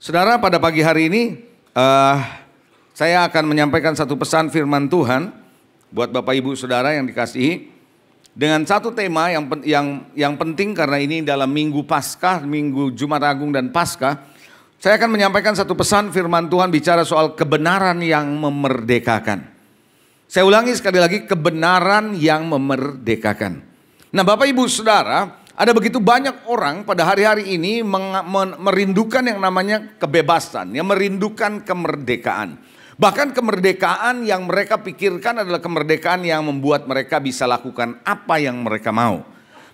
Saudara, pada pagi hari ini saya akan menyampaikan satu pesan firman Tuhan buat Bapak Ibu Saudara yang dikasihi dengan satu tema yang penting karena ini dalam Minggu Paskah, Minggu Jumat Agung dan Paskah. Saya akan menyampaikan satu pesan firman Tuhan bicara soal kebenaran yang memerdekakan. Saya ulangi sekali lagi, kebenaran yang memerdekakan. Nah, Bapak Ibu Saudara, ada begitu banyak orang pada hari-hari ini merindukan yang namanya kebebasan, yang merindukan kemerdekaan. Bahkan kemerdekaan yang mereka pikirkan adalah kemerdekaan yang membuat mereka bisa lakukan apa yang mereka mau.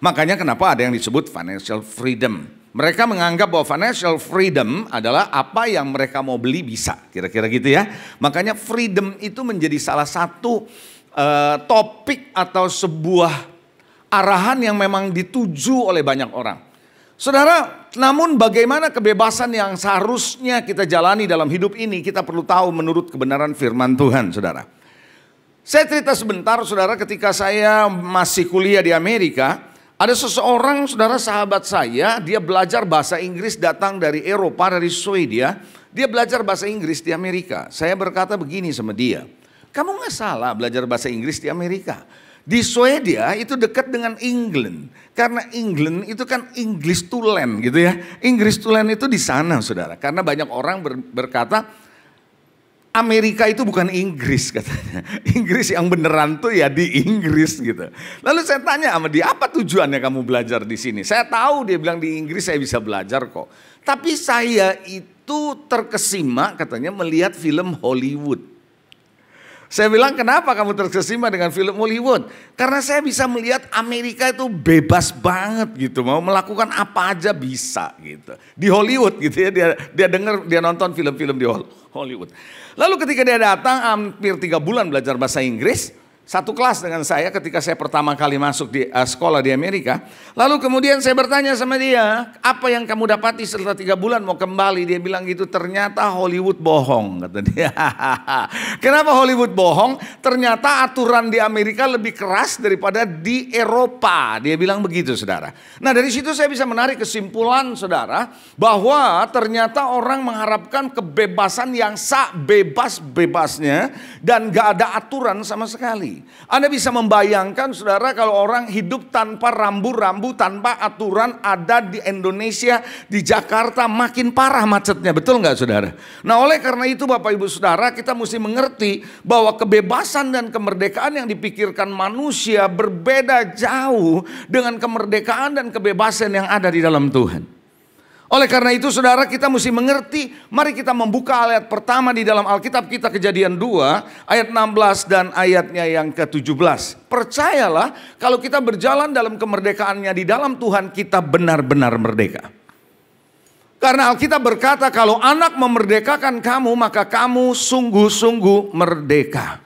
Makanya kenapa ada yang disebut financial freedom. Mereka menganggap bahwa financial freedom adalah apa yang mereka mau beli bisa, kira-kira gitu ya. Makanya freedom itu menjadi salah satu topik atau sebuah arahan yang memang dituju oleh banyak orang. Saudara, namun bagaimana kebebasan yang seharusnya kita jalani dalam hidup ini, kita perlu tahu menurut kebenaran firman Tuhan, saudara. Saya cerita sebentar, saudara, ketika saya masih kuliah di Amerika, ada seseorang, saudara, sahabat saya, dia belajar bahasa Inggris, datang dari Eropa, dari Swedia. Dia belajar bahasa Inggris di Amerika. Saya berkata begini sama dia, kamu gak salah belajar bahasa Inggris di Amerika. Di Swedia itu dekat dengan England. Karena England itu kan English to land gitu ya. English to land itu di sana, saudara. Karena banyak orang berkata Amerika itu bukan Inggris katanya. Inggris yang beneran tuh ya di Inggris gitu. Lalu saya tanya sama dia, apa tujuannya kamu belajar di sini? Saya tahu dia bilang di Inggris saya bisa belajar kok. Tapi saya itu terkesima katanya melihat film Hollywood. Saya bilang, kenapa kamu terkesima dengan film Hollywood? Karena saya bisa melihat Amerika itu bebas banget gitu, mau melakukan apa aja bisa gitu. Di Hollywood gitu ya, dia nonton film-film di Hollywood. Lalu ketika dia datang hampir 3 bulan belajar bahasa Inggris, satu kelas dengan saya ketika saya pertama kali masuk di sekolah di Amerika. Lalu kemudian saya bertanya sama dia, apa yang kamu dapati setelah 3 bulan mau kembali? Dia bilang gitu, ternyata Hollywood bohong, kata dia. Kenapa Hollywood bohong? Ternyata aturan di Amerika lebih keras daripada di Eropa. Dia bilang begitu, saudara. Nah, dari situ saya bisa menarik kesimpulan, saudara, bahwa ternyata orang mengharapkan kebebasan yang bebas-bebasnya dan gak ada aturan sama sekali. Anda bisa membayangkan, saudara, kalau orang hidup tanpa rambu-rambu, tanpa aturan ada di Indonesia, di Jakarta makin parah macetnya, betul nggak, saudara? Nah, oleh karena itu Bapak Ibu Saudara, kita mesti mengerti bahwa kebebasan dan kemerdekaan yang dipikirkan manusia berbeda jauh dengan kemerdekaan dan kebebasan yang ada di dalam Tuhan. Oleh karena itu, saudara, kita mesti mengerti. Mari kita membuka ayat pertama di dalam Alkitab kita, Kejadian 2 ayat 16 dan ayatnya yang ke-17. Percayalah, kalau kita berjalan dalam kemerdekaannya di dalam Tuhan, kita benar-benar merdeka. Karena Alkitab berkata, kalau anak memerdekakan kamu, maka kamu sungguh-sungguh merdeka.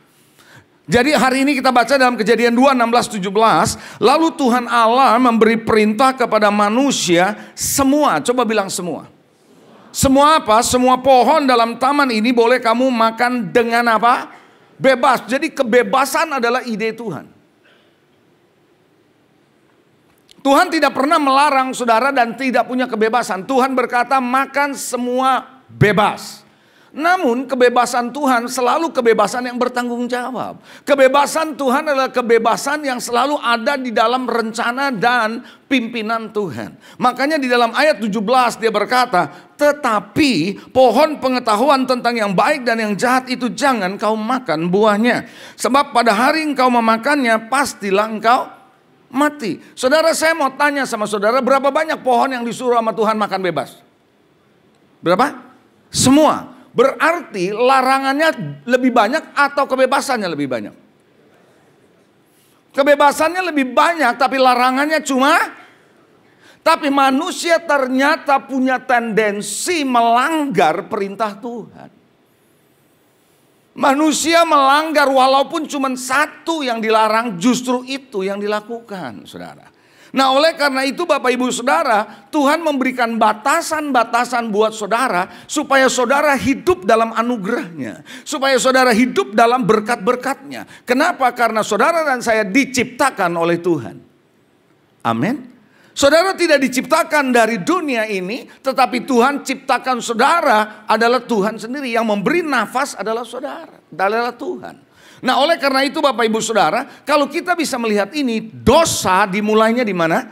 Jadi hari ini kita baca dalam Kejadian 2, 16, 17. Lalu Tuhan Allah memberi perintah kepada manusia semua. Coba bilang semua. Semua apa? Semua pohon dalam taman ini boleh kamu makan dengan apa? Bebas. Jadi kebebasan adalah ide Tuhan. Tuhan tidak pernah melarang saudara dan tidak punya kebebasan. Tuhan berkata makan semua bebas. Namun kebebasan Tuhan selalu kebebasan yang bertanggung jawab. Kebebasan Tuhan adalah kebebasan yang selalu ada di dalam rencana dan pimpinan Tuhan. Makanya di dalam ayat 17 dia berkata, tetapi pohon pengetahuan tentang yang baik dan yang jahat itu jangan kau makan buahnya. Sebab pada hari engkau memakannya pastilah engkau mati. Saudara, saya mau tanya sama saudara, berapa banyak pohon yang disuruh sama Tuhan makan bebas? Berapa? Semua. Berarti larangannya lebih banyak atau kebebasannya lebih banyak? Kebebasannya lebih banyak tapi larangannya cuma. Tapi manusia ternyata punya tendensi melanggar perintah Tuhan. Manusia melanggar walaupun cuma satu yang dilarang, justru itu yang dilakukan, saudara. Nah, oleh karena itu Bapak Ibu Saudara, Tuhan memberikan batasan-batasan buat saudara supaya saudara hidup dalam anugerahnya, supaya saudara hidup dalam berkat-berkatnya. Kenapa? Karena saudara dan saya diciptakan oleh Tuhan. Amin. Saudara tidak diciptakan dari dunia ini, tetapi Tuhan ciptakan saudara adalah Tuhan sendiri. Yang memberi nafas adalah saudara, adalah Tuhan. Nah, oleh karena itu Bapak Ibu Saudara, kalau kita bisa melihat ini, dosa dimulainya di mana?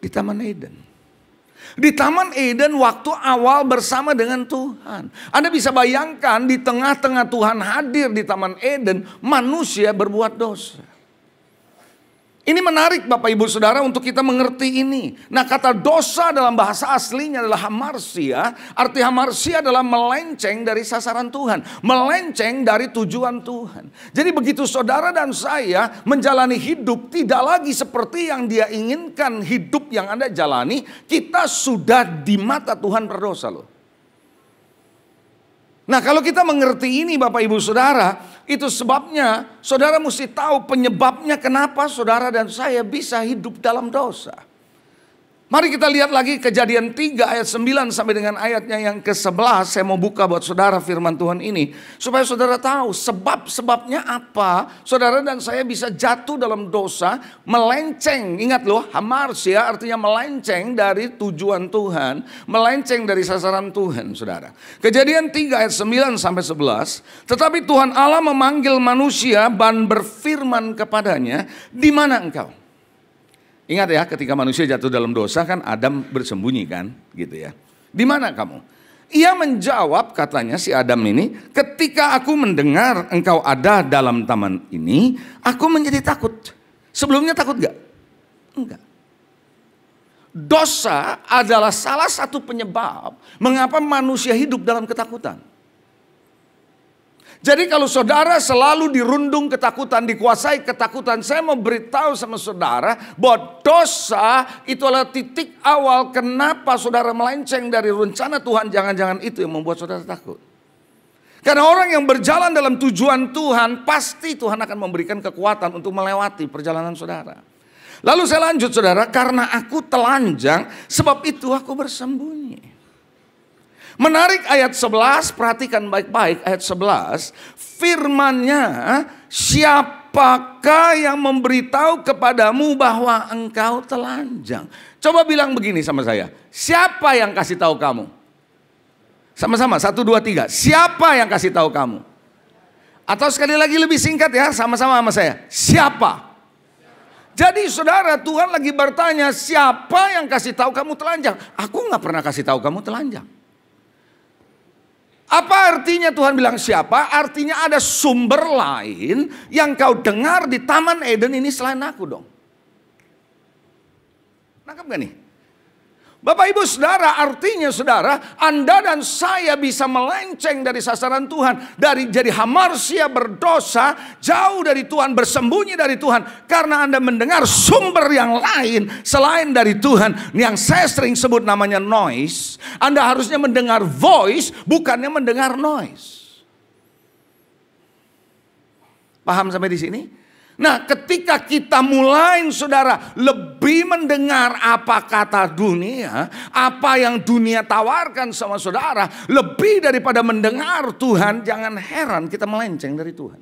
Di Taman Eden. Di Taman Eden waktu awal bersama dengan Tuhan. Anda bisa bayangkan di tengah-tengah Tuhan hadir di Taman Eden, manusia berbuat dosa. Ini menarik Bapak Ibu Saudara untuk kita mengerti ini. Nah, kata dosa dalam bahasa aslinya adalah hamarsia. Arti hamarsia adalah melenceng dari sasaran Tuhan. Melenceng dari tujuan Tuhan. Jadi begitu saudara dan saya menjalani hidup tidak lagi seperti yang dia inginkan hidup yang Anda jalani. Kita sudah di mata Tuhan berdosa loh. Nah, kalau kita mengerti ini Bapak Ibu Saudara, itu sebabnya saudara mesti tahu penyebabnya kenapa saudara dan saya bisa hidup dalam dosa. Mari kita lihat lagi Kejadian 3 ayat 9 sampai dengan ayatnya yang ke-11. Saya mau buka buat saudara firman Tuhan ini, supaya saudara tahu sebab-sebabnya apa saudara dan saya bisa jatuh dalam dosa, melenceng. Ingat loh, hamarsia artinya melenceng dari tujuan Tuhan, melenceng dari sasaran Tuhan saudara. Kejadian 3 ayat 9 sampai 11. Tetapi Tuhan Allah memanggil manusia dan berfirman kepadanya, di mana engkau? Ingat ya, ketika manusia jatuh dalam dosa kan Adam bersembunyi kan, gitu ya. Di mana kamu? Ia menjawab, katanya si Adam ini, ketika aku mendengar engkau ada dalam taman ini, aku menjadi takut. Sebelumnya takut gak? Enggak. Dosa adalah salah satu penyebab mengapa manusia hidup dalam ketakutan. Jadi kalau saudara selalu dirundung ketakutan, dikuasai ketakutan, saya mau beritahu sama saudara bahwa dosa itu adalah titik awal kenapa saudara melenceng dari rencana Tuhan. Jangan-jangan itu yang membuat saudara takut. Karena orang yang berjalan dalam tujuan Tuhan, pasti Tuhan akan memberikan kekuatan untuk melewati perjalanan saudara. Lalu saya lanjut saudara, karena aku telanjang, sebab itu aku bersembunyi. Menarik ayat 11, perhatikan baik-baik ayat 11. Firman-Nya, siapakah yang memberitahu kepadamu bahwa engkau telanjang? Coba bilang begini sama saya, siapa yang kasih tahu kamu? Sama-sama, 1, 2, 3. Siapa yang kasih tahu kamu? Atau sekali lagi lebih singkat ya, sama-sama sama saya. Siapa? Jadi saudara, Tuhan lagi bertanya, siapa yang kasih tahu kamu telanjang? Aku gak pernah kasih tahu kamu telanjang. Apa artinya Tuhan bilang siapa? Artinya ada sumber lain yang kau dengar di Taman Eden ini selain aku dong. Nangkap gak nih? Bapak Ibu Saudara, artinya saudara, Anda dan saya bisa melenceng dari sasaran Tuhan. Dari jadi hamarsia berdosa, jauh dari Tuhan, bersembunyi dari Tuhan. Karena Anda mendengar sumber yang lain selain dari Tuhan. Yang saya sering sebut namanya noise. Anda harusnya mendengar voice, bukannya mendengar noise. Paham sampai di sini? Nah, ketika kita mulai saudara lebih mendengar apa kata dunia, apa yang dunia tawarkan sama saudara, lebih daripada mendengar Tuhan, jangan heran kita melenceng dari Tuhan.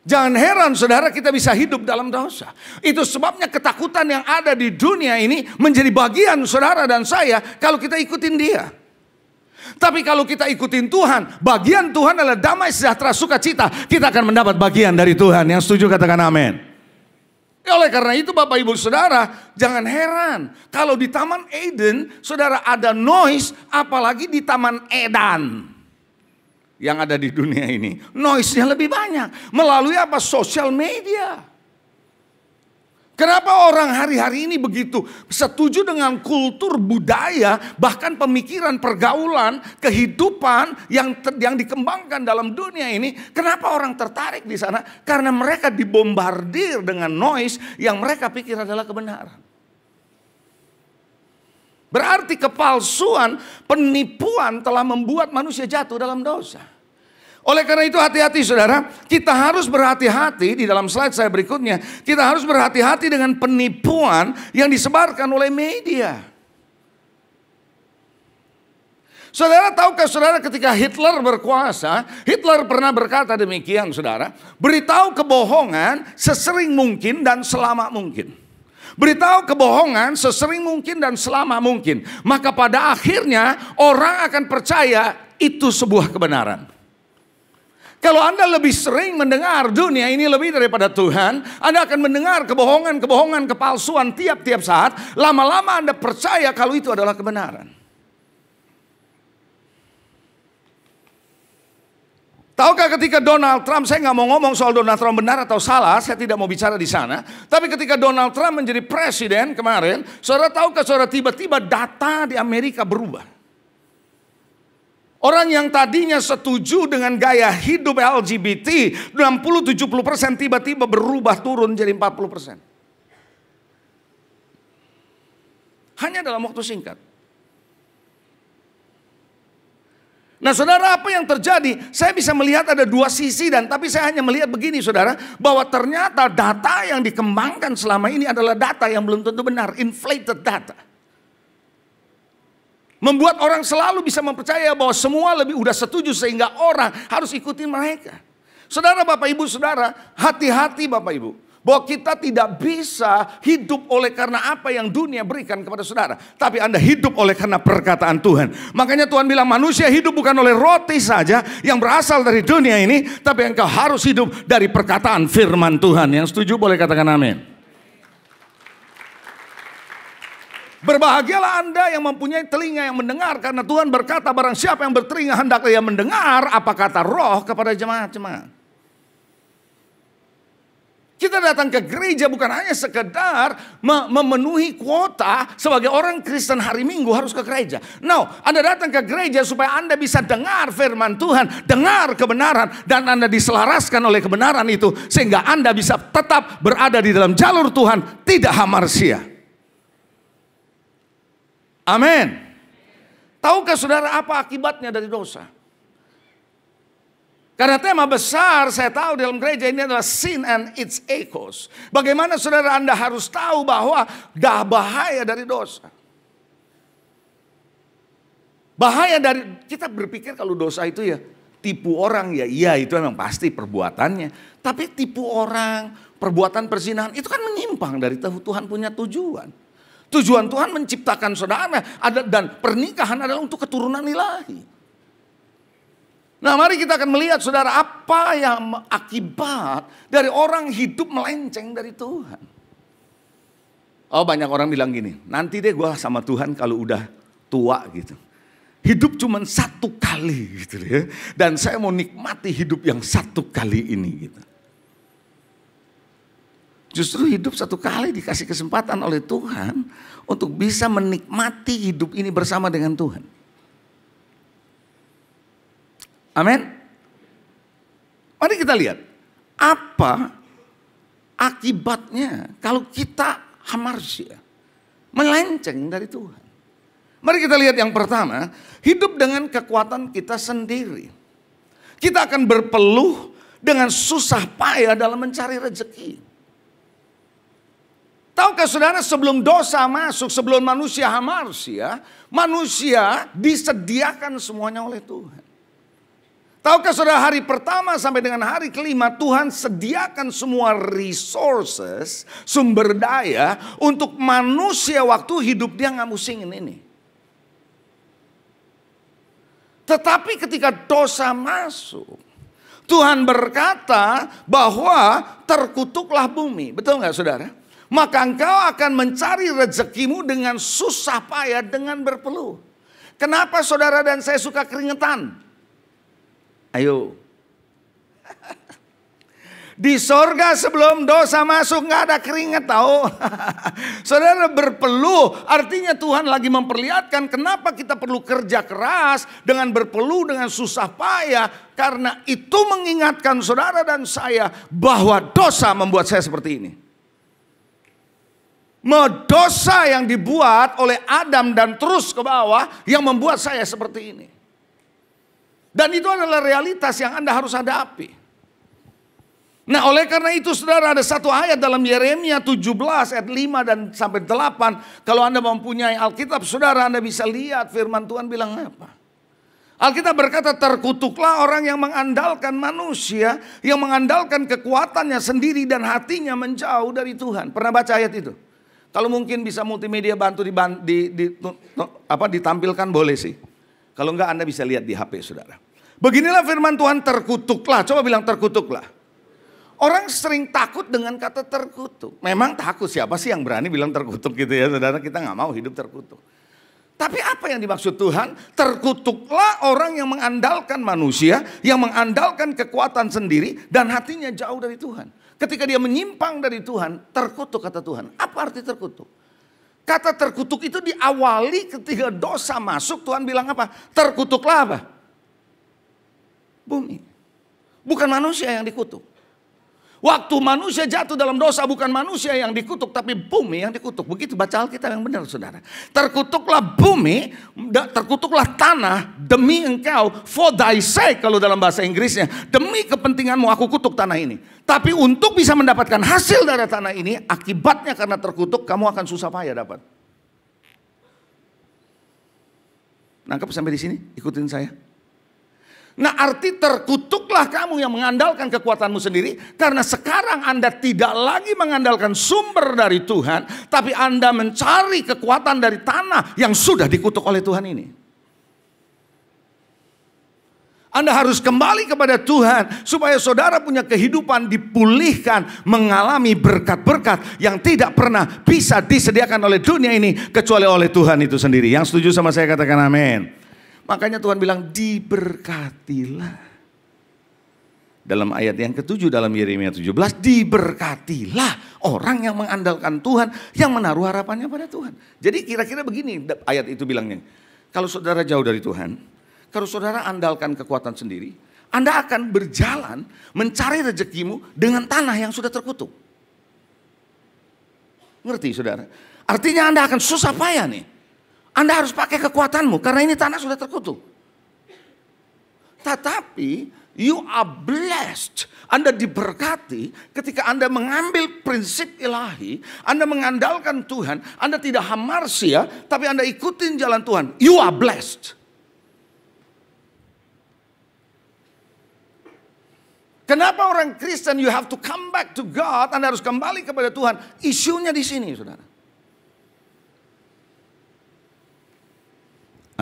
Jangan heran saudara kita bisa hidup dalam dosa. Itu sebabnya ketakutan yang ada di dunia ini menjadi bagian saudara dan saya kalau kita ikutin dia. Tapi kalau kita ikutin Tuhan, bagian Tuhan adalah damai, sejahtera, sukacita. Kita akan mendapat bagian dari Tuhan. Yang setuju katakan amin. Oleh karena itu Bapak Ibu Saudara, jangan heran kalau di Taman Eden saudara ada noise, apalagi di Taman Edan yang ada di dunia ini. Noise-nya lebih banyak melalui apa? Sosial media. Kenapa orang hari-hari ini begitu setuju dengan kultur budaya, bahkan pemikiran, pergaulan, kehidupan yang dikembangkan dalam dunia ini? Kenapa orang tertarik di sana? Karena mereka dibombardir dengan noise yang mereka pikir adalah kebenaran. Berarti kepalsuan, penipuan telah membuat manusia jatuh dalam dosa. Oleh karena itu hati-hati saudara, kita harus berhati-hati di dalam slide saya berikutnya. Kita harus berhati-hati dengan penipuan yang disebarkan oleh media. Saudara tahukah saudara ketika Hitler berkuasa, Hitler pernah berkata demikian saudara, beritahu kebohongan sesering mungkin dan selama mungkin. Beritahu kebohongan sesering mungkin dan selama mungkin. Maka pada akhirnya orang akan percaya itu sebuah kebenaran. Kalau Anda lebih sering mendengar dunia ini lebih daripada Tuhan, Anda akan mendengar kebohongan-kebohongan, kepalsuan tiap-tiap saat. Lama-lama Anda percaya kalau itu adalah kebenaran. Tahukah ketika Donald Trump, saya nggak mau ngomong soal Donald Trump benar atau salah, saya tidak mau bicara di sana. Tapi ketika Donald Trump menjadi presiden kemarin, saudara tahukah saudara tiba-tiba data di Amerika berubah. Orang yang tadinya setuju dengan gaya hidup LGBT 60-70% tiba-tiba berubah turun jadi 40%. Hanya dalam waktu singkat. Nah saudara, apa yang terjadi? Saya bisa melihat ada dua sisi, tapi saya hanya melihat begini saudara, bahwa ternyata data yang dikembangkan selama ini adalah data yang belum tentu benar, inflated data. Membuat orang selalu bisa mempercaya bahwa semua lebih udah setuju sehingga orang harus ikutin mereka. Saudara, Bapak Ibu, saudara, hati-hati Bapak Ibu. Bahwa kita tidak bisa hidup oleh karena apa yang dunia berikan kepada saudara. Tapi Anda hidup oleh karena perkataan Tuhan. Makanya Tuhan bilang manusia hidup bukan oleh roti saja yang berasal dari dunia ini. Tapi engkau harus hidup dari perkataan firman Tuhan. Yang setuju boleh katakan amin. Berbahagialah Anda yang mempunyai telinga yang mendengar. Karena Tuhan berkata barang siapa yang bertelinga hendaklah ia mendengar apa kata roh kepada jemaat-jemaat. Kita datang ke gereja bukan hanya sekedar memenuhi kuota sebagai orang Kristen hari Minggu harus ke gereja. No, Anda datang ke gereja supaya Anda bisa dengar firman Tuhan, dengar kebenaran, dan Anda diselaraskan oleh kebenaran itu. Sehingga Anda bisa tetap berada di dalam jalur Tuhan, tidak hamarsia. Amin. Tahukah saudara apa akibatnya dari dosa? Karena tema besar saya tahu dalam gereja ini adalah sin and its echoes. Bagaimana saudara Anda harus tahu bahwa dah bahaya dari dosa. Bahaya dari, kita berpikir kalau dosa itu ya tipu orang, ya iya itu memang pasti perbuatannya. Tapi tipu orang, perbuatan perzinahan itu kan menyimpang dari Tuhan punya tujuan. Tujuan Tuhan menciptakan saudara dan pernikahan adalah untuk keturunan ilahi. Nah mari kita akan melihat saudara apa yang akibat dari orang hidup melenceng dari Tuhan. Oh banyak orang bilang gini, nanti deh gue sama Tuhan kalau udah tua gitu. Hidup cuma satu kali gitu ya. Dan saya mau nikmati hidup yang satu kali ini gitu. Justru hidup satu kali dikasih kesempatan oleh Tuhan untuk bisa menikmati hidup ini bersama dengan Tuhan. Amin. Mari kita lihat apa akibatnya kalau kita hamarsia, melenceng dari Tuhan. Mari kita lihat yang pertama, hidup dengan kekuatan kita sendiri. Kita akan berpeluh dengan susah payah dalam mencari rezeki. Tahukah saudara sebelum dosa masuk, sebelum manusia hamarsia, manusia disediakan semuanya oleh Tuhan. Tahukah saudara hari pertama sampai dengan hari kelima Tuhan sediakan semua resources, sumber daya untuk manusia waktu hidup dia nggak musingin ini. Tetapi ketika dosa masuk, Tuhan berkata bahwa terkutuklah bumi. Betul nggak saudara? Maka engkau akan mencari rezekimu dengan susah payah, dengan berpeluh. Kenapa saudara dan saya suka keringetan? Ayo. Di sorga sebelum dosa masuk nggak ada keringat tahu. Saudara berpeluh artinya Tuhan lagi memperlihatkan kenapa kita perlu kerja keras dengan berpeluh dengan susah payah. Karena itu mengingatkan saudara dan saya bahwa dosa membuat saya seperti ini. Dosa yang dibuat oleh Adam dan terus ke bawah yang membuat saya seperti ini. Dan itu adalah realitas yang Anda harus hadapi. Nah oleh karena itu saudara ada satu ayat dalam Yeremia 17 ayat 5 dan sampai 8. Kalau Anda mempunyai Alkitab saudara Anda bisa lihat firman Tuhan bilang apa. Alkitab berkata terkutuklah orang yang mengandalkan manusia. Yang mengandalkan kekuatannya sendiri dan hatinya menjauh dari Tuhan. Pernah baca ayat itu? Kalau mungkin bisa multimedia bantu ditampilkan boleh sih. Kalau enggak Anda bisa lihat di HP saudara. Beginilah firman Tuhan, terkutuklah. Coba bilang terkutuklah. Orang sering takut dengan kata terkutuk. Memang takut, siapa sih yang berani bilang terkutuk gitu ya saudara. Kita nggak mau hidup terkutuk. Tapi apa yang dimaksud Tuhan? Terkutuklah orang yang mengandalkan manusia, yang mengandalkan kekuatan sendiri dan hatinya jauh dari Tuhan. Ketika dia menyimpang dari Tuhan, terkutuk kata Tuhan. Apa arti terkutuk? Kata terkutuk itu diawali ketika dosa masuk, Tuhan bilang apa? Terkutuklah apa? Bumi. Bukan manusia yang dikutuk. Waktu manusia jatuh dalam dosa, bukan manusia yang dikutuk, tapi bumi yang dikutuk. Begitu baca Alkitab yang benar saudara. Terkutuklah bumi, terkutuklah tanah demi engkau, for thy sake kalau dalam bahasa Inggrisnya. Demi kepentinganmu aku kutuk tanah ini. Tapi untuk bisa mendapatkan hasil dari tanah ini, akibatnya karena terkutuk kamu akan susah payah dapat. Nangkep sampai di sini? Ikutin saya. Nah, arti terkutuklah kamu yang mengandalkan kekuatanmu sendiri. Karena sekarang Anda tidak lagi mengandalkan sumber dari Tuhan, tapi Anda mencari kekuatan dari tanah yang sudah dikutuk oleh Tuhan ini. Anda harus kembali kepada Tuhan supaya saudara punya kehidupan dipulihkan, mengalami berkat-berkat yang tidak pernah bisa disediakan oleh dunia ini kecuali oleh Tuhan itu sendiri. Yang setuju sama saya katakan amin. Makanya Tuhan bilang diberkatilah. Dalam ayat yang ke-7 dalam Yeremia 17, diberkatilah orang yang mengandalkan Tuhan, yang menaruh harapannya pada Tuhan. Jadi kira-kira begini ayat itu bilangnya. Kalau saudara jauh dari Tuhan, kalau saudara andalkan kekuatan sendiri, Anda akan berjalan mencari rezekimu dengan tanah yang sudah terkutuk. Ngerti saudara? Artinya Anda akan susah payah nih. Anda harus pakai kekuatanmu karena ini tanah sudah terkutuk. Tetapi you are blessed. Anda diberkati ketika Anda mengambil prinsip ilahi. Anda mengandalkan Tuhan. Anda tidak hamarsia, tapi Anda ikutin jalan Tuhan. You are blessed. Kenapa orang Kristen you have to come back to God? Anda harus kembali kepada Tuhan. Isunya di sini saudara.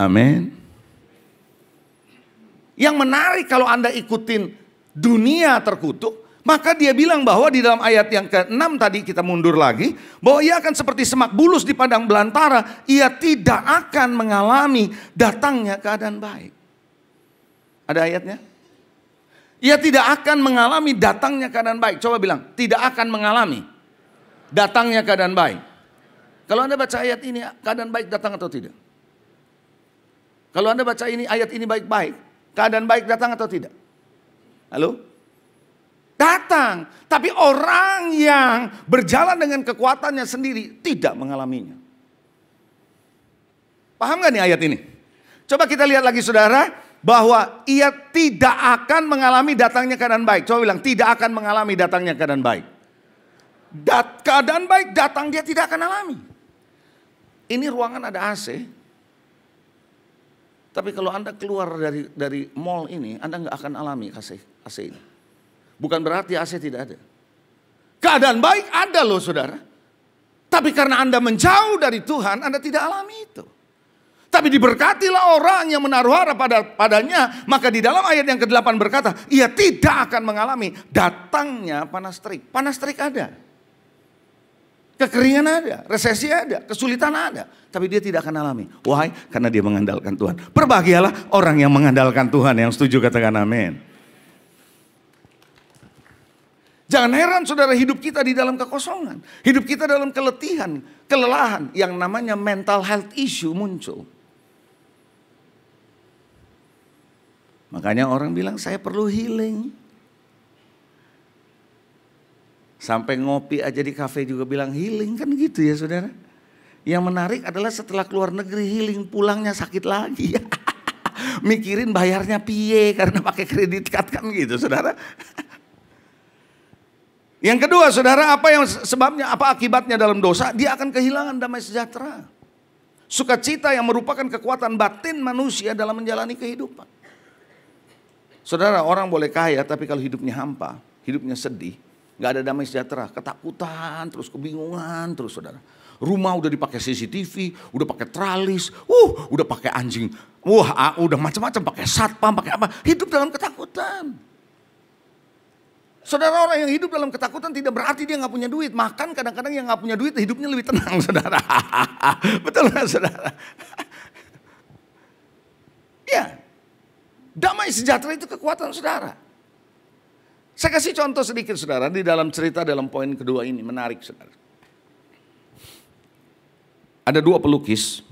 Amin. Yang menarik kalau Anda ikutin dunia terkutuk, maka dia bilang bahwa di dalam ayat yang ke-6 tadi kita mundur lagi, bahwa ia akan seperti semak bulus di padang belantara, ia tidak akan mengalami datangnya keadaan baik. Ada ayatnya? Ia tidak akan mengalami datangnya keadaan baik. Coba bilang, tidak akan mengalami datangnya keadaan baik. Kalau Anda baca ayat ini, keadaan baik datang atau tidak? Kalau Anda baca ini ayat ini baik-baik, keadaan baik datang atau tidak? Halo? Datang. Tapi orang yang berjalan dengan kekuatannya sendiri tidak mengalaminya. Paham gak nih ayat ini? Coba kita lihat lagi saudara, bahwa ia tidak akan mengalami datangnya keadaan baik. Coba bilang, tidak akan mengalami datangnya keadaan baik. Keadaan baik datang, dia tidak akan alami. Ini ruangan ada AC. Tapi kalau Anda keluar dari mall ini, Anda nggak akan alami AC ini. Bukan berarti AC tidak ada. Keadaan baik ada loh saudara. Tapi karena Anda menjauh dari Tuhan, Anda tidak alami itu. Tapi diberkatilah orang yang menaruh harap padanya. Maka di dalam ayat yang ke-8 berkata, ia tidak akan mengalami datangnya panas terik. Panas terik ada. Kekeringan ada, resesi ada, kesulitan ada. Tapi dia tidak akan alami. Why? Karena dia mengandalkan Tuhan. Berbahagialah orang yang mengandalkan Tuhan. Yang setuju katakan amin. Jangan heran saudara, hidup kita di dalam kekosongan. Hidup kita dalam keletihan, kelelahan. Yang namanya mental health issue muncul. Makanya orang bilang saya perlu healing. Sampai ngopi aja di kafe juga bilang healing, kan gitu ya saudara. Yang menarik adalah setelah keluar negeri healing, pulangnya sakit lagi. Mikirin bayarnya piye karena pakai kredit card kan gitu saudara. Yang kedua saudara, apa yang sebabnya, apa akibatnya dalam dosa? Dia akan kehilangan damai sejahtera. Sukacita yang merupakan kekuatan batin manusia dalam menjalani kehidupan. Saudara, orang boleh kaya tapi kalau hidupnya hampa, hidupnya sedih, Nggak ada damai sejahtera, ketakutan, terus kebingungan, terus saudara. Rumah udah dipakai CCTV, udah pakai tralis, udah pakai anjing, udah macam-macam, pakai satpam, pakai apa, hidup dalam ketakutan. Saudara, orang yang hidup dalam ketakutan tidak berarti dia nggak punya duit. Makan kadang-kadang yang nggak punya duit hidupnya lebih tenang, saudara. Betul nggak, saudara? Ya, damai sejahtera itu kekuatan saudara. Saya kasih contoh sedikit saudara di dalam cerita dalam poin kedua ini, menarik saudara. Ada dua pelukis,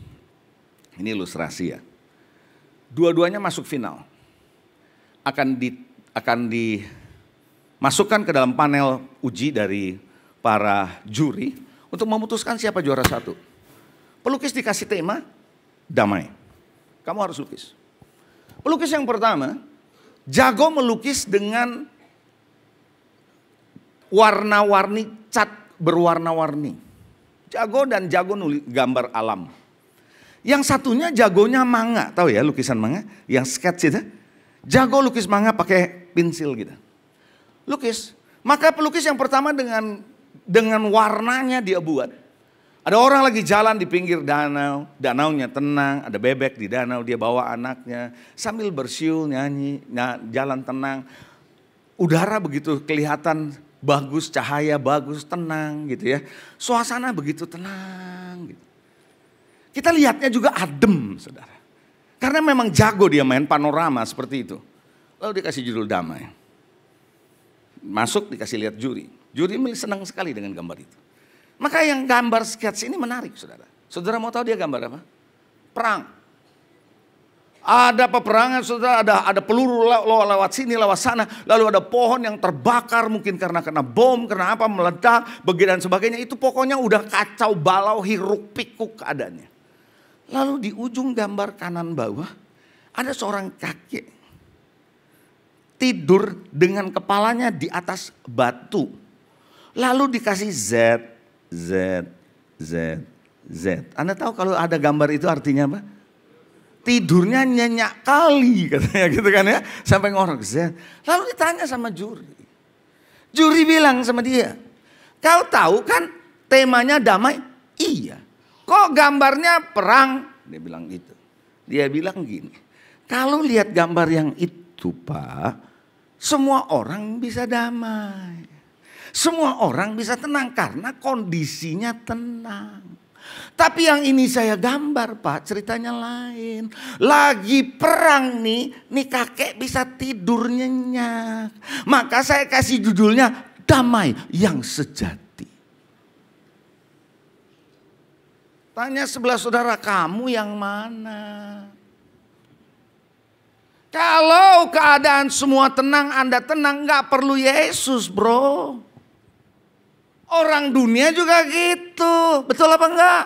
ini ilustrasi ya. Dua-duanya masuk final. Akan dimasukkan ke dalam panel uji dari para juri untuk memutuskan siapa juara satu. Pelukis dikasih tema, damai. Kamu harus lukis. Pelukis yang pertama, jago melukis dengan warna-warni, cat berwarna-warni. Jago dan jago nulis gambar alam. Yang satunya jagonya manga, tahu ya lukisan manga? Yang sketch itu. Jago lukis manga pakai pensil gitu. Lukis. Maka pelukis yang pertama dengan warnanya dia buat. Ada orang lagi jalan di pinggir danau, danaunya tenang, ada bebek di danau, dia bawa anaknya sambil bersiul nyanyi, jalan tenang. Udara begitu kelihatan bagus, cahaya bagus, tenang gitu ya. Suasana begitu tenang gitu. Kita lihatnya juga adem, saudara. Karena memang jago dia main panorama seperti itu. Lalu dikasih judul damai. Masuk dikasih lihat juri. Juri senang sekali dengan gambar itu. Maka yang gambar sketch ini menarik, saudara. Saudara mau tahu dia gambar apa? Perang. Ada peperangan, saudara, ada peluru lewat sini, lewat sana. Lalu ada pohon yang terbakar mungkin karena kena bom, karena apa, meledak, begitu dan sebagainya. Itu pokoknya udah kacau balau, hiruk pikuk keadaannya. Lalu di ujung gambar kanan bawah, ada seorang kakek. Tidur dengan kepalanya di atas batu. Lalu dikasih Z. Anda tahu kalau ada gambar itu artinya apa? Tidurnya nyenyak kali katanya gitu kan ya. Sampai ngorok Z. Lalu ditanya sama juri. Juri bilang sama dia, kau tahu kan temanya damai? Iya. Kok gambarnya perang? Dia bilang gitu. Dia bilang gini, kalau lihat gambar yang itu Pak, semua orang bisa damai. Semua orang bisa tenang karena kondisinya tenang. Tapi yang ini saya gambar Pak, ceritanya lain. Lagi perang nih kakek bisa tidur nyenyak. Maka saya kasih judulnya damai yang sejati. Tanya sebelah saudara, kamu yang mana? Kalau keadaan semua tenang, Anda tenang, gak perlu Yesus bro. Orang dunia juga gitu, betul apa enggak?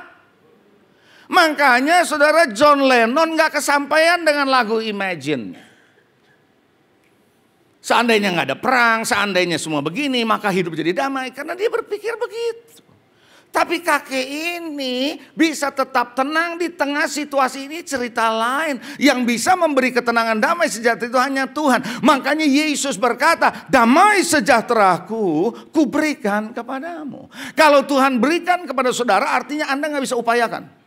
Makanya saudara John Lennon gak kesampaian dengan lagu Imagine. Seandainya gak ada perang, seandainya semua begini, maka hidup jadi damai. Karena dia berpikir begitu. Tapi kakek ini bisa tetap tenang di tengah situasi ini, cerita lain. Yang bisa memberi ketenangan damai sejahtera itu hanya Tuhan. Makanya Yesus berkata, damai sejahteraku kuberikan kepadamu. Kalau Tuhan berikan kepada saudara artinya Anda gak bisa upayakan.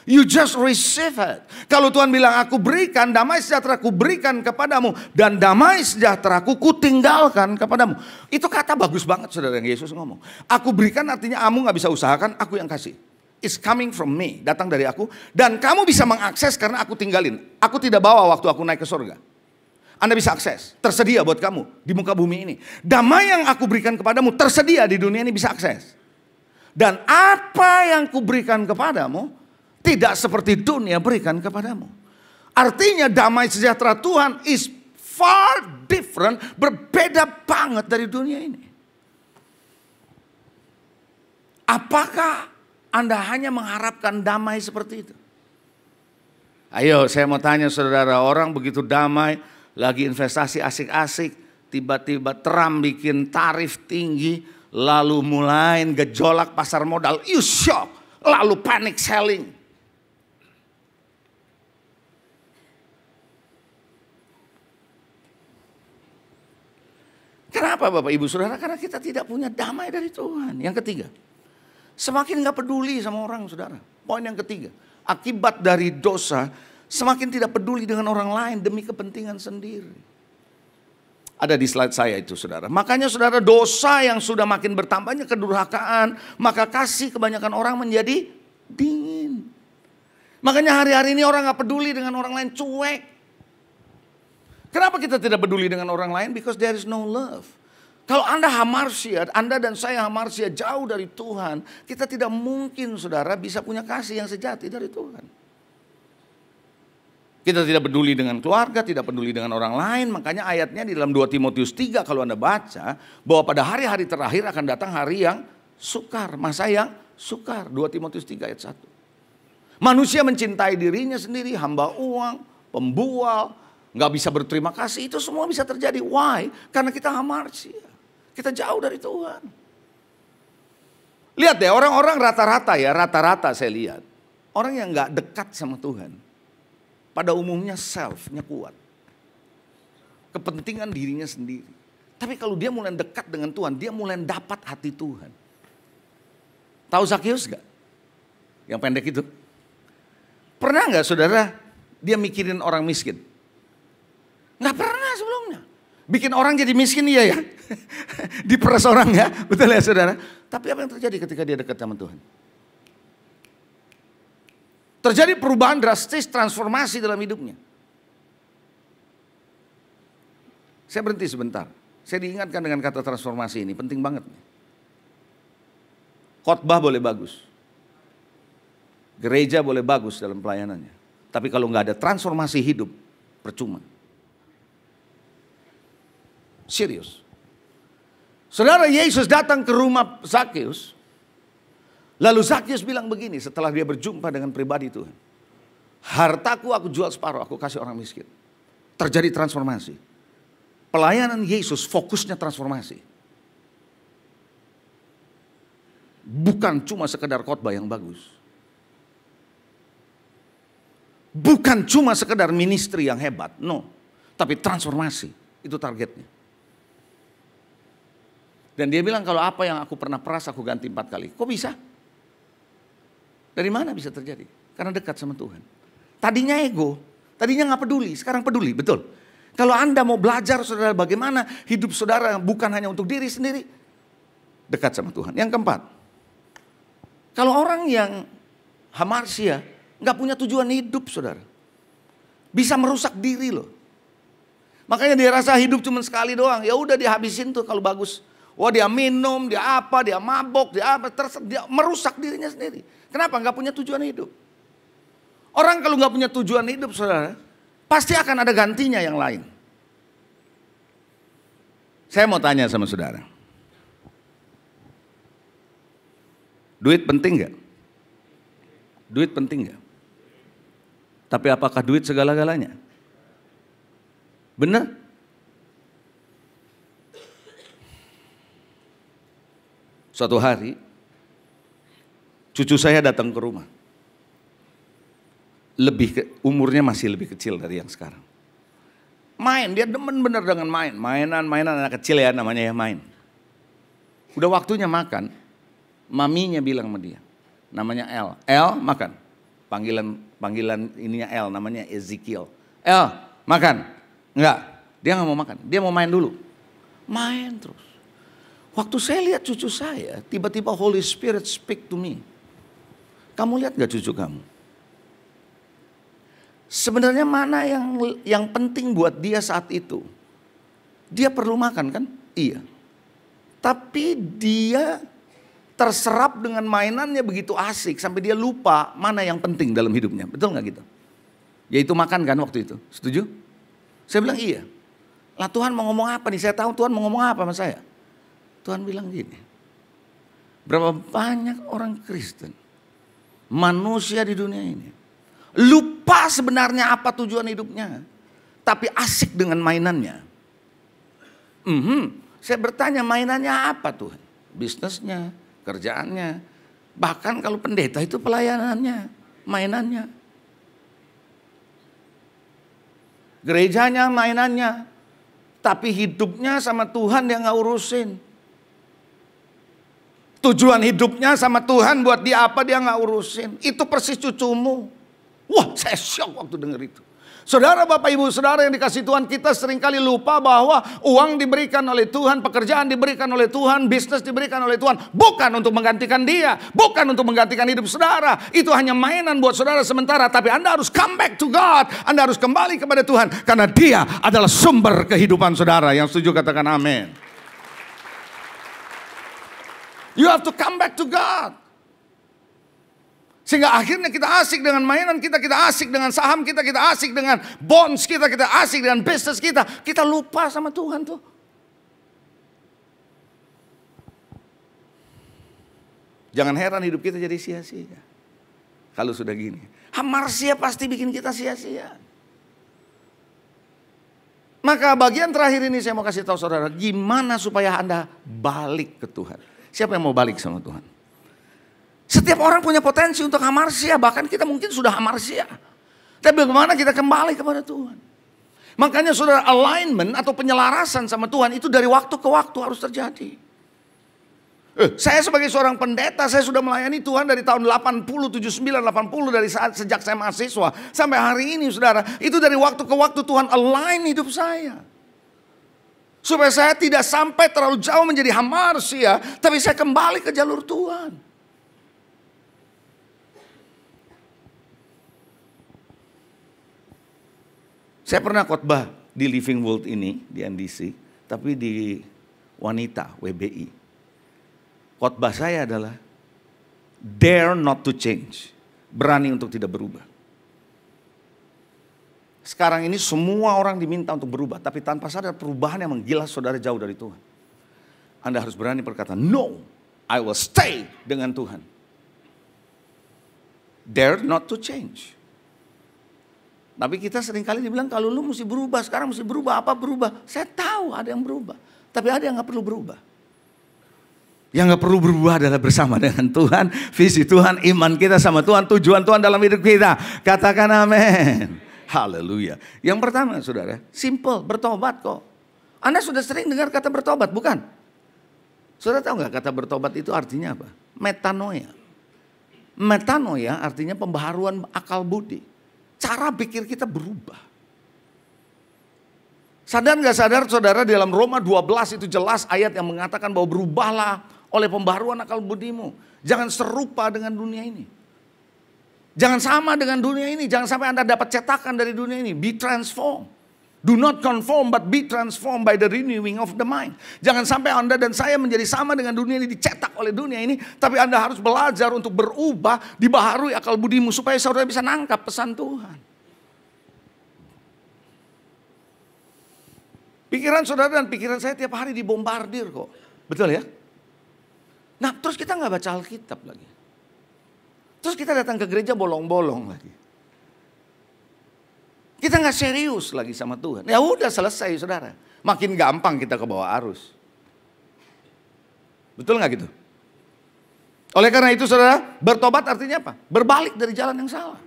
You just receive it. Kalau Tuhan bilang aku berikan damai sejahtera ku berikan kepadamu. Dan damai sejahtera ku tinggalkan kepadamu. Itu kata bagus banget saudara yang Yesus ngomong. Aku berikan artinya kamu gak bisa usahakan, aku yang kasih. It's coming from me, datang dari aku. Dan kamu bisa mengakses karena aku tinggalin. Aku tidak bawa waktu aku naik ke surga. Anda bisa akses, tersedia buat kamu di muka bumi ini. Damai yang aku berikan kepadamu tersedia di dunia ini, bisa akses. Dan apa yang kuberikan kepadamu tidak seperti dunia berikan kepadamu. Artinya damai sejahtera Tuhan is far different, berbeda banget dari dunia ini. Apakah Anda hanya mengharapkan damai seperti itu? Ayo saya mau tanya saudara, orang begitu damai, lagi investasi asik-asik, tiba-tiba Trump bikin tarif tinggi, lalu mulai gejolak pasar modal, you shock, lalu panic selling. Kenapa Bapak Ibu Saudara? Karena kita tidak punya damai dari Tuhan. Yang ketiga, semakin gak peduli sama orang Saudara. Poin yang ketiga, akibat dari dosa, semakin tidak peduli dengan orang lain demi kepentingan sendiri. Ada di slide saya itu Saudara. Makanya Saudara, dosa yang sudah makin bertambahnya kedurhakaan, maka kasih kebanyakan orang menjadi dingin. Makanya hari-hari ini orang gak peduli dengan orang lain, cuek. Kenapa kita tidak peduli dengan orang lain? Because there is no love. Kalau Anda hamarsia, Anda dan saya hamarsia jauh dari Tuhan, kita tidak mungkin Saudara bisa punya kasih yang sejati dari Tuhan. Kita tidak peduli dengan keluarga, tidak peduli dengan orang lain. Makanya ayatnya di dalam 2 Timotius 3 kalau Anda baca, bahwa pada hari-hari terakhir akan datang hari yang sukar, masa yang sukar. 2 Timotius 3 ayat 1. Manusia mencintai dirinya sendiri, hamba uang, pembual, nggak bisa berterima kasih, itu semua bisa terjadi. Why? Karena kita hamarsia, kita jauh dari Tuhan. Lihat deh, orang-orang rata-rata saya lihat, orang yang nggak dekat sama Tuhan, pada umumnya self-nya kuat, kepentingan dirinya sendiri. Tapi kalau dia mulai dekat dengan Tuhan, dia mulai dapat hati Tuhan. Tahu Zakius gak? Yang pendek itu. Pernah gak Saudara dia mikirin orang miskin? Gak pernah sebelumnya. Bikin orang jadi miskin iya ya. Diperas orang ya, betul ya Saudara. Tapi apa yang terjadi ketika dia dekat sama Tuhan? Terjadi perubahan drastis, transformasi dalam hidupnya. Saya berhenti sebentar. Saya diingatkan dengan kata transformasi ini, penting banget. Khotbah boleh bagus. Gereja boleh bagus dalam pelayanannya. Tapi kalau nggak ada transformasi hidup, percuma. Serius. Saudara, Yesus datang ke rumah Zakius. Lalu Zakius bilang begini setelah dia berjumpa dengan pribadi Tuhan. Hartaku aku jual separuh, aku kasih orang miskin. Terjadi transformasi. Pelayanan Yesus fokusnya transformasi. Bukan cuma sekedar khotbah yang bagus. Bukan cuma sekedar ministry yang hebat, no. Tapi transformasi, itu targetnya. Dan dia bilang kalau apa yang aku pernah peras aku ganti 4 kali. Kok bisa? Dari mana bisa terjadi? Karena dekat sama Tuhan. Tadinya ego, tadinya gak peduli, sekarang peduli, betul. Kalau Anda mau belajar Saudara bagaimana hidup Saudara bukan hanya untuk diri sendiri, dekat sama Tuhan. Yang keempat, kalau orang yang hamarsia gak punya tujuan hidup Saudara, bisa merusak diri loh. Makanya dia rasa hidup cuma sekali doang, ya udah dihabisin tuh kalau bagus. Wah dia minum, dia apa, dia mabok, dia apa, dia merusak dirinya sendiri. Kenapa? Gak punya tujuan hidup. Orang kalau gak punya tujuan hidup Saudara, pasti akan ada gantinya yang lain. Saya mau tanya sama Saudara. Duit penting gak? Duit penting gak? Tapi apakah duit segala-galanya? Benar? Suatu hari, cucu saya datang ke rumah. Umurnya masih lebih kecil dari yang sekarang. Main, dia demen bener dengan main. Mainan anak kecil ya namanya ya main. Udah waktunya makan, maminya bilang sama dia. Namanya El. El makan. Panggilan ininya El, namanya Ezekiel. El makan. Enggak, dia gak mau makan. Dia mau main dulu. Main terus. Waktu saya lihat cucu saya, tiba-tiba Holy Spirit speak to me. Kamu lihat gak cucu kamu? Sebenarnya mana yang penting buat dia saat itu? Dia perlu makan kan? Iya. Tapi dia terserap dengan mainannya begitu asik sampai dia lupa mana yang penting dalam hidupnya. Betul gak gitu? Yaitu makan kan waktu itu. Setuju? Saya bilang iya. Lah Tuhan mau ngomong apa nih? Saya tahu Tuhan mau ngomong apa sama saya. Tuhan bilang gini, berapa banyak orang Kristen, manusia di dunia ini, lupa sebenarnya apa tujuan hidupnya, tapi asik dengan mainannya. Saya bertanya mainannya apa Tuhan? Bisnisnya, kerjaannya, bahkan kalau pendeta itu pelayanannya, mainannya. Gerejanya mainannya, Tapi hidupnya sama Tuhan dia nggak urusin. Tujuan hidupnya sama Tuhan buat dia apa dia nggak urusin. Itu persis cucumu. Wah, saya syok waktu dengar itu. Saudara, Bapak, Ibu, Saudara yang dikasih Tuhan, kita seringkali lupa bahwa uang diberikan oleh Tuhan, pekerjaan diberikan oleh Tuhan, bisnis diberikan oleh Tuhan. Bukan untuk menggantikan dia, bukan untuk menggantikan hidup saudara. Itu hanya mainan buat saudara sementara. Tapi Anda harus come back to God. Anda harus kembali kepada Tuhan. Karena dia adalah sumber kehidupan saudara. Yang setuju katakan amin. You have to come back to God. Sehingga akhirnya kita asik dengan mainan kita asik dengan saham kita asik dengan bonds kita asik dengan bisnis kita. Kita lupa sama Tuhan tuh. Jangan heran hidup kita jadi sia-sia. Kalau sudah gini. Hamarsia pasti bikin kita sia-sia. Maka bagian terakhir ini saya mau kasih tahu saudara. Gimana supaya Anda balik ke Tuhan. Siapa yang mau balik sama Tuhan? Setiap orang punya potensi untuk hamarsia, bahkan kita mungkin sudah hamarsia. Tapi bagaimana kita kembali kepada Tuhan? Makanya saudara, alignment atau penyelarasan sama Tuhan itu dari waktu ke waktu harus terjadi. Saya sebagai seorang pendeta, saya sudah melayani Tuhan dari tahun 80, 79, 80 dari sejak saya mahasiswa. Sampai hari ini saudara, itu dari waktu ke waktu Tuhan align hidup saya. Supaya saya tidak sampai terlalu jauh menjadi hamarsia, tapi saya kembali ke jalur Tuhan. Saya pernah khotbah di Living World ini, di NDC, tapi di wanita, WBI. Khotbah saya adalah, dare not to change. Berani untuk tidak berubah. Sekarang ini semua orang diminta untuk berubah, tapi tanpa sadar perubahan yang menggilas saudara jauh dari Tuhan. Anda harus berani berkata, no, I will stay dengan Tuhan. Dare not to change. Tapi kita seringkali dibilang kalau lu mesti berubah, sekarang mesti berubah, apa berubah? Saya tahu ada yang berubah, tapi ada yang gak perlu berubah. Yang gak perlu berubah adalah bersama dengan Tuhan, visi Tuhan, iman kita sama Tuhan, tujuan Tuhan dalam hidup kita. Katakan amin. Haleluya. Yang pertama saudara, simple, bertobat kok. Anda sudah sering dengar kata bertobat, bukan? Saudara tahu gak kata bertobat itu artinya apa? Metanoia. Metanoia artinya pembaharuan akal budi. Cara pikir kita berubah. Sadar gak sadar saudara, di dalam Roma 12 itu jelas ayat yang mengatakan bahwa berubahlah oleh pembaharuan akal budimu. Jangan serupa dengan dunia ini. Jangan sama dengan dunia ini. Jangan sampai Anda dapat cetakan dari dunia ini. Be transformed. Do not conform but be transformed by the renewing of the mind. Jangan sampai Anda dan saya menjadi sama dengan dunia ini, dicetak oleh dunia ini. Tapi Anda harus belajar untuk berubah, dibaharui akal budimu supaya saudara bisa nangkap pesan Tuhan. Pikiran saudara dan pikiran saya tiap hari dibombardir kok. Betul ya? Nah terus kita gak baca Alkitab lagi. Terus kita datang ke gereja bolong-bolong lagi. Kita gak serius lagi sama Tuhan. Ya udah selesai saudara. Makin gampang kita ke bawah arus. Betul gak gitu? Oleh karena itu saudara, bertobat artinya apa? Berbalik dari jalan yang salah.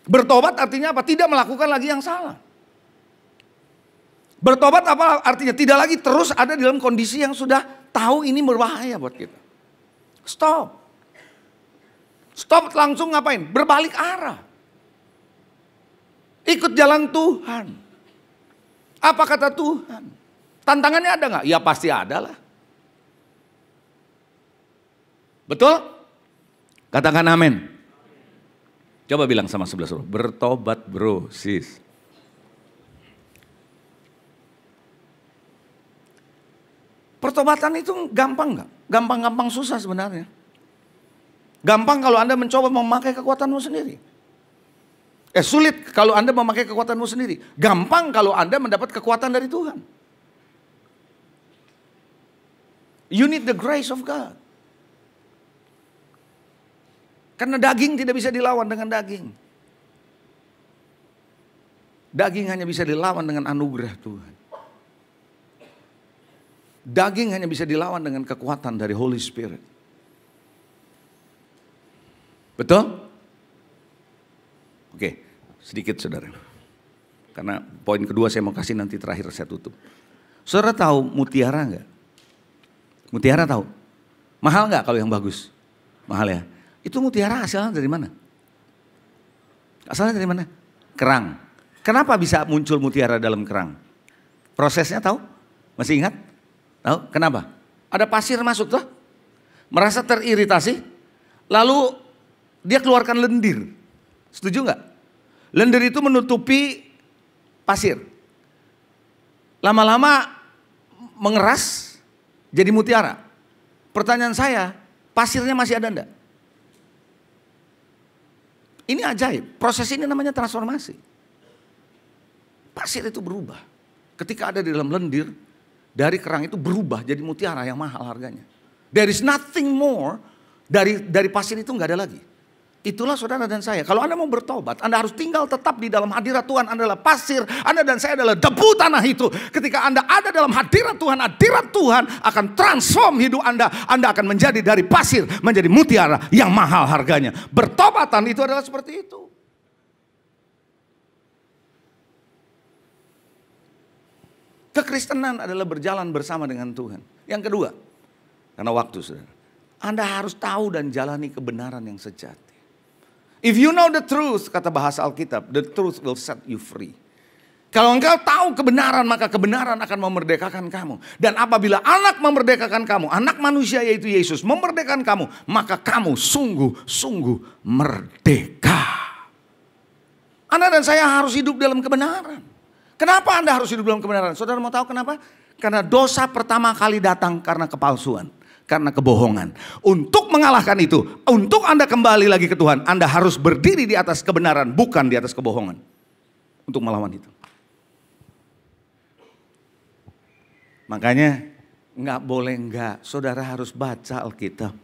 Bertobat artinya apa? Tidak melakukan lagi yang salah. Bertobat apa artinya? Tidak lagi terus ada di dalam kondisi yang sudah tahu ini berbahaya buat kita. Stop. Stop langsung ngapain? Berbalik arah. Ikut jalan Tuhan. Apa kata Tuhan? Tantangannya ada gak? Ya pasti ada lah. Betul? Katakan amin. Coba bilang sama sebelah suruh. Bertobat bro, sis. Pertobatan itu gampang gak? Gampang-gampang susah sebenarnya. Gampang kalau Anda mencoba memakai kekuatanmu sendiri. Sulit kalau Anda memakai kekuatanmu sendiri. Gampang kalau Anda mendapat kekuatan dari Tuhan. You need the grace of God. Karena daging tidak bisa dilawan dengan daging. Daging hanya bisa dilawan dengan anugerah Tuhan. Daging hanya bisa dilawan dengan kekuatan dari Holy Spirit. Betul? Oke, sedikit saudara. Karena poin kedua saya mau kasih nanti terakhir saya tutup. Saudara tahu mutiara enggak? Mutiara tahu? Mahal enggak kalau yang bagus? Mahal ya. Itu mutiara asalnya dari mana? Asalnya dari mana? Kerang. Kenapa bisa muncul mutiara dalam kerang? Prosesnya tahu? Masih ingat? Tahu? Kenapa? Ada pasir masuk tuh. Merasa teriritasi. Lalu dia keluarkan lendir. Setuju nggak? Lendir itu menutupi pasir. Lama-lama mengeras jadi mutiara. Pertanyaan saya, pasirnya masih ada enggak? Ini ajaib. Proses ini namanya transformasi. Pasir itu berubah. Ketika ada di dalam lendir, dari kerang itu berubah jadi mutiara yang mahal harganya. There is nothing more dari pasir itu nggak ada lagi. Itulah saudara dan saya. Kalau Anda mau bertobat, Anda harus tinggal tetap di dalam hadirat Tuhan. Anda adalah pasir, Anda dan saya adalah debu tanah itu. Ketika Anda ada dalam hadirat Tuhan akan transform hidup Anda. Anda akan menjadi dari pasir menjadi mutiara yang mahal harganya. Bertobatan itu adalah seperti itu. Kekristenan adalah berjalan bersama dengan Tuhan. Yang kedua, karena waktu saudara, Anda harus tahu dan jalani kebenaran yang sejati. If you know the truth, kata bahasa Alkitab, the truth will set you free. Kalau engkau tahu kebenaran, maka kebenaran akan memerdekakan kamu. Dan apabila anak memerdekakan kamu, anak manusia yaitu Yesus memerdekakan kamu, maka kamu sungguh-sungguh merdeka. Anda dan saya harus hidup dalam kebenaran. Kenapa Anda harus hidup dalam kebenaran? Saudara mau tahu kenapa? Karena dosa pertama kali datang karena kepalsuan. Karena kebohongan. Untuk mengalahkan itu, untuk Anda kembali lagi ke Tuhan, Anda harus berdiri di atas kebenaran, bukan di atas kebohongan. Untuk melawan itu. Makanya nggak boleh enggak, saudara harus baca Alkitab.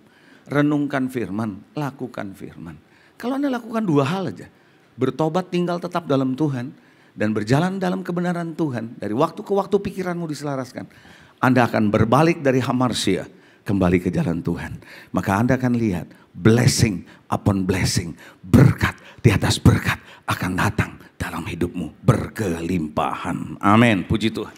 Renungkan firman, lakukan firman. Kalau Anda lakukan dua hal aja. Bertobat tinggal tetap dalam Tuhan. Dan berjalan dalam kebenaran Tuhan. Dari waktu ke waktu pikiranmu diselaraskan. Anda akan berbalik dari hamarsia. Kembali ke jalan Tuhan. Maka Anda akan lihat blessing upon blessing. Berkat di atas berkat akan datang dalam hidupmu. Berkelimpahan. Amin. Puji Tuhan.